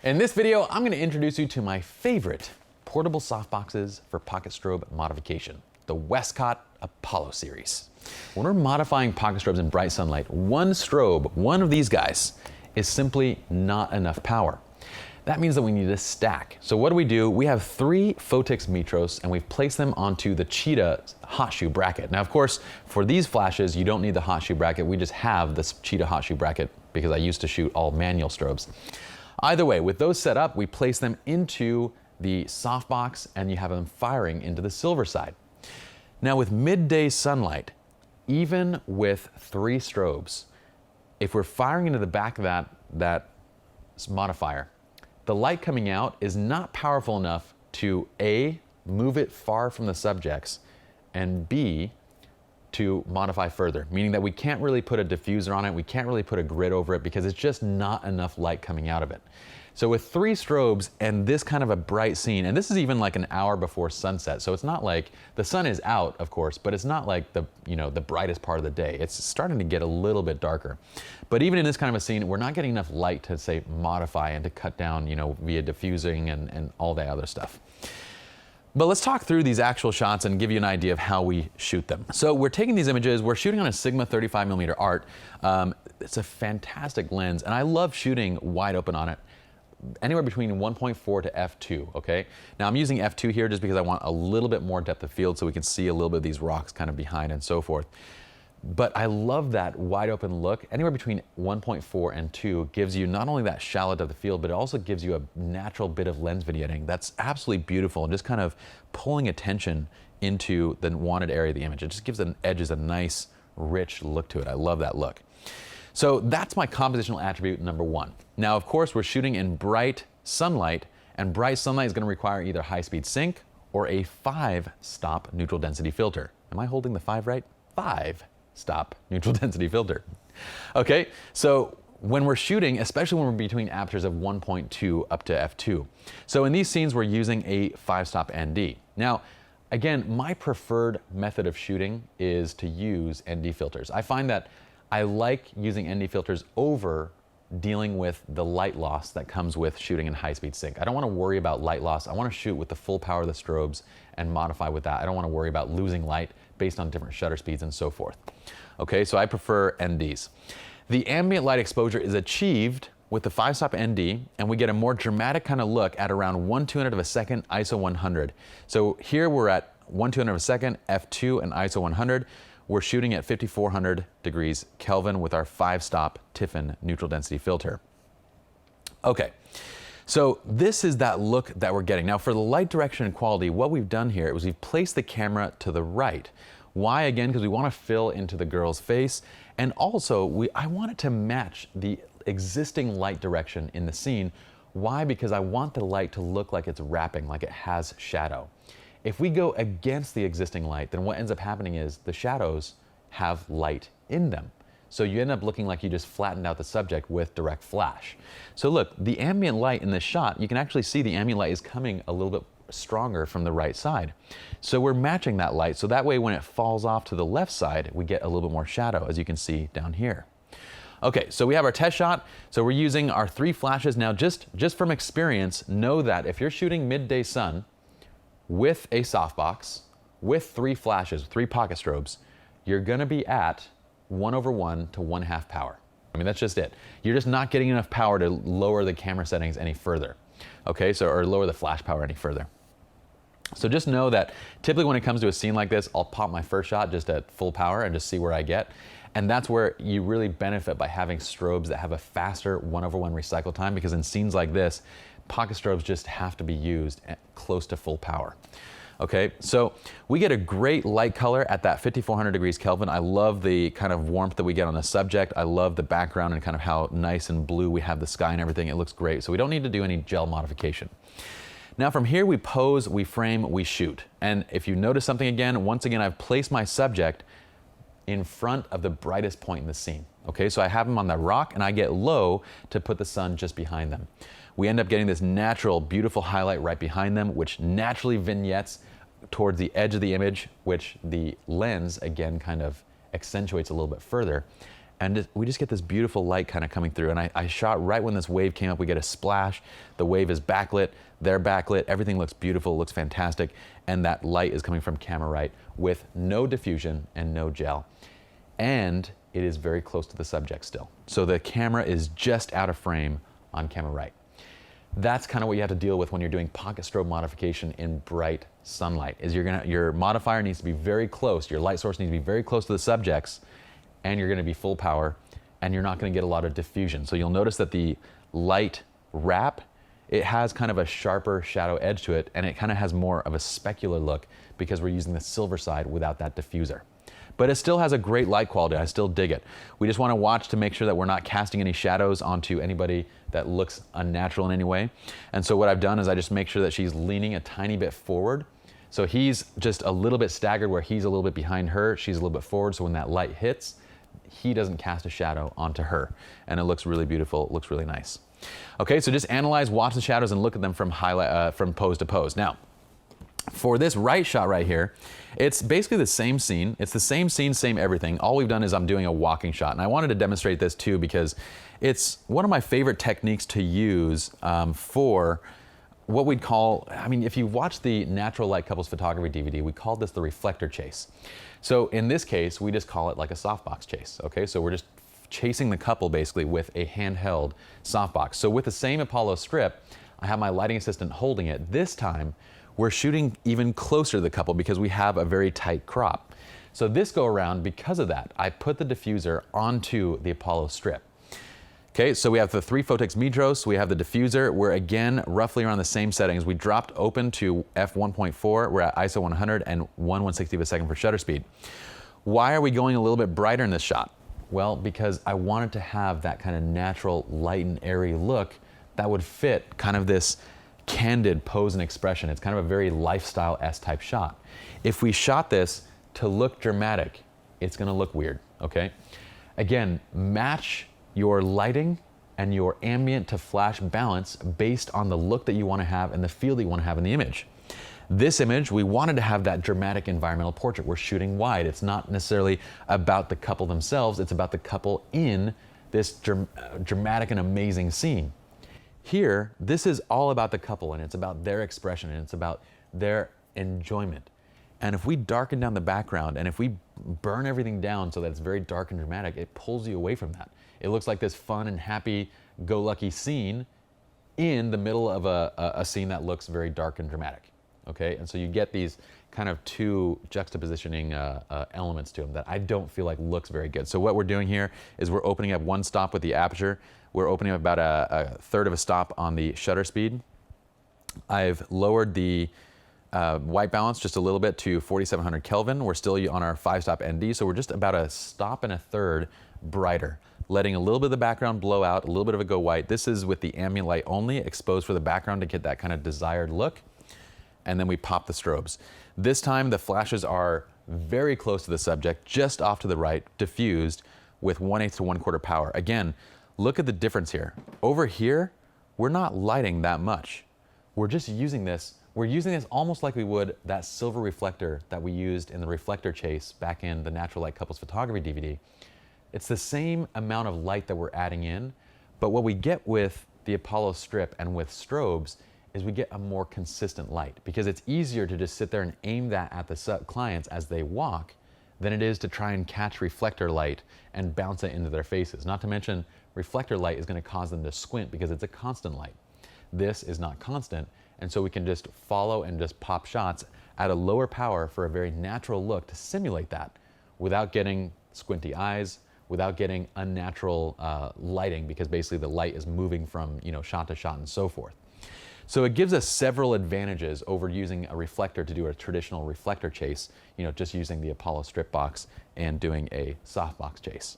In this video, I'm going to introduce you to my favorite portable softboxes for pocket strobe modification, the Westcott Apollo series. When we're modifying pocket strobes in bright sunlight, one strobe, one of these guys, is simply not enough power. That means that we need a stack. So what do? We have 3 Photix Metros and we've placed them onto the Cheetah hot shoe bracket. Now, of course, for these flashes, you don't need the hot shoe bracket. We just have this Cheetah hot shoe bracket because I used to shoot all manual strobes. Either way, with those set up, we place them into the softbox and you have them firing into the silver side. Now with midday sunlight, even with 3 strobes, if we're firing into the back of that modifier, the light coming out is not powerful enough to A, move it far from the subjects, and B, to modify further, meaning that we can't really put a diffuser on it, we can't really put a grid over it because it's just not enough light coming out of it. So with 3 strobes and this kind of a bright scene, and this is even like an hour before sunset, so it's not like, the sun is out, of course, but it's not like the brightest part of the day. It's starting to get a little bit darker. But even in this kind of a scene, we're not getting enough light to, say, modify and to cut down, via diffusing and all that other stuff. But let's talk through these actual shots and give you an idea of how we shoot them. So we're taking these images, we're shooting on a Sigma 35mm art. It's a fantastic lens, and I love shooting wide open on it, anywhere between 1.4 to f2, okay? Now I'm using f2 here just because I want a little bit more depth of field so we can see a little bit of these rocks kind of behind and so forth. But I love that wide open look. Anywhere between 1.4 and 2 gives you not only that shallow depth of field, but it also gives you a natural bit of lens vignetting that's absolutely beautiful and just kind of pulling attention into the wanted area of the image. It just gives an edges a nice, rich look to it. I love that look. So that's my compositional attribute number 1. Now, of course, we're shooting in bright sunlight, and bright sunlight is going to require either high-speed sync or a 5-stop neutral density filter. Am I holding the 5 right? 5-stop neutral density filter. Okay, so when we're shooting, especially when we're between apertures of 1.2 up to f2. So in these scenes, we're using a 5-stop ND. Now, again, my preferred method of shooting is to use ND filters. I find that I like using ND filters over dealing with the light loss that comes with shooting in high-speed sync. I don't want to worry about light loss. I want to shoot with the full power of the strobes and modify with that. I don't want to worry about losing light based on different shutter speeds and so forth. Okay, so I prefer NDs. The ambient light exposure is achieved with the 5-stop ND, and we get a more dramatic kind of look at around 1/200 of a second, ISO 100. So here we're at 1/200 of a second, f2 and ISO 100. We're shooting at 5400 degrees Kelvin with our 5-stop Tiffin neutral density filter. Okay, so this is that look that we're getting. Now for the light direction and quality, what we've done here is we've placed the camera to the right. Why? Again, because we want to fill into the girl's face, and also I want it to match the existing light direction in the scene. Why? Because I want the light to look like it's wrapping, like it has shadow. If we go against the existing light, then what ends up happening is the shadows have light in them. So you end up looking like you just flattened out the subject with direct flash. So look, the ambient light in this shot, you can actually see the ambient light is coming a little bit stronger from the right side. So we're matching that light, so that way when it falls off to the left side, we get a little bit more shadow, as you can see down here. Okay, so we have our test shot. So we're using our 3 flashes. Now just from experience, know that if you're shooting midday sun, with a softbox, with 3 flashes, 3 pocket strobes, you're gonna be at 1/1 to 1/2 power. I mean, that's just it. You're just not getting enough power to lower the camera settings any further. Okay, so, or lower the flash power any further. So just know that typically when it comes to a scene like this, I'll pop my first shot just at full power and just see where I get. And that's where you really benefit by having strobes that have a faster 1/1 recycle time, because in scenes like this, pocket strobes just have to be used at close to full power. Okay, so we get a great light color at that 5400 degrees Kelvin. I love the kind of warmth that we get on the subject. I love the background and kind of how nice and blue we have the sky and everything. It looks great. So we don't need to do any gel modification. Now from here, we pose, we frame, we shoot. And if you notice something again, once again, I've placed my subject in front of the brightest point in the scene. Okay, so I have them on the rock and I get low to put the sun just behind them. We end up getting this natural, beautiful highlight right behind them, which naturally vignettes towards the edge of the image, which the lens, again, kind of accentuates a little bit further. And we just get this beautiful light kind of coming through. And I shot right when this wave came up. We get a splash. The wave is backlit. They're backlit. Everything looks beautiful. Looks fantastic. And that light is coming from camera right with no diffusion and no gel. And it is very close to the subject still. So the camera is just out of frame on camera right. That's kind of what you have to deal with when you're doing pocket strobe modification in bright sunlight, is your modifier needs to be very close, your light source needs to be very close to the subjects, and you're gonna be full power, and you're not gonna get a lot of diffusion. So you'll notice that the light wrap, it has kind of a sharper shadow edge to it, and it kind of has more of a specular look because we're using the silver side without that diffuser. But it still has a great light quality. I still dig it. We just want to watch to make sure that we're not casting any shadows onto anybody that looks unnatural in any way. And so what I've done is I just make sure that she's leaning a tiny bit forward. So he's just a little bit staggered where he's a little bit behind her, she's a little bit forward, so when that light hits, he doesn't cast a shadow onto her. And it looks really beautiful, it looks really nice. Okay, so just analyze, watch the shadows, and look at them from pose to pose. Now, for this right shot right here, it's basically the same scene. It's the same scene, same everything. All we've done is I'm doing a walking shot. And I wanted to demonstrate this too because it's one of my favorite techniques to use for what we'd call, I mean, if you watch the Natural Light Couples Photography DVD, we call this the reflector chase. So in this case, we just call it like a softbox chase, okay? So we're just chasing the couple basically with a handheld softbox. So with the same Apollo strip, I have my lighting assistant holding it. This time, we're shooting even closer to the couple because we have a very tight crop. So this go around, because of that, I put the diffuser onto the Apollo strip. Okay, so we have the 3 Photex Midros, we have the diffuser, we're again roughly around the same settings. We dropped open to f1.4, we're at ISO 100 and 1/160th of a second for shutter speed. Why are we going a little bit brighter in this shot? Well, because I wanted to have that kind of natural light and airy look that would fit kind of this candid pose and expression. It's kind of a very lifestyle-esque type shot. If we shot this to look dramatic, it's gonna look weird, okay? Again, match your lighting and your ambient to flash balance based on the look that you wanna have and the feel that you wanna have in the image. This image, we wanted to have that dramatic environmental portrait. We're shooting wide. It's not necessarily about the couple themselves, it's about the couple in this dramatic and amazing scene. Here, this is all about the couple, and it's about their expression, and it's about their enjoyment. And if we darken down the background, and if we burn everything down so that it's very dark and dramatic, it pulls you away from that. It looks like this fun and happy-go-lucky scene in the middle of a scene that looks very dark and dramatic, okay? And so you get these kind of two juxtapositioning elements to them that I don't feel like looks very good. So what we're doing here is we're opening up one stop with the aperture. We're opening up about a third of a stop on the shutter speed. I've lowered the white balance just a little bit to 4700 Kelvin. We're still on our 5-stop ND, so we're just about a stop and a third brighter, letting a little bit of the background blow out, a little bit of it go white. This is with the ambient light only, exposed for the background to get that kind of desired look. And then we pop the strobes. This time the flashes are very close to the subject, just off to the right, diffused with 1/8 to 1/4 power. Again, look at the difference here. Over here, we're not lighting that much. We're just using this. We're using this almost like we would that silver reflector that we used in the reflector chase back in the Natural Light Couples Photography DVD. It's the same amount of light that we're adding in, but what we get with the Apollo strip and with strobes is we get a more consistent light, because it's easier to just sit there and aim that at the clients as they walk than it is to try and catch reflector light and bounce it into their faces. Not to mention, reflector light is going to cause them to squint because it's a constant light. This is not constant, and so we can just follow and just pop shots at a lower power for a very natural look to simulate that without getting squinty eyes, without getting unnatural lighting, because basically the light is moving from shot to shot and so forth. So it gives us several advantages over using a reflector to do a traditional reflector chase, just using the Apollo strip box and doing a softbox chase.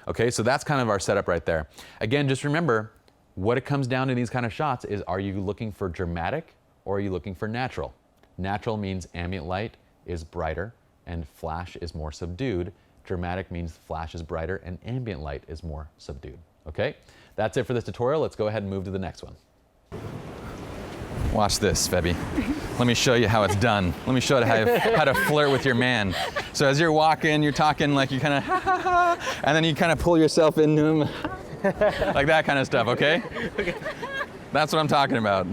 Okay, so that's kind of our setup right there. Again, just remember, what it comes down to these kind of shots is, are you looking for dramatic or are you looking for natural? Natural means ambient light is brighter and flash is more subdued. Dramatic means flash is brighter and ambient light is more subdued. Okay, that's it for this tutorial. Let's go ahead and move to the next one. Watch this, Febby. Let me show you how it's done. Let me show you how to flirt with your man. So as you're walking, you're talking like you kind of ha ha ha, and then you kind of pull yourself into him, like that kind of stuff, okay? That's what I'm talking about.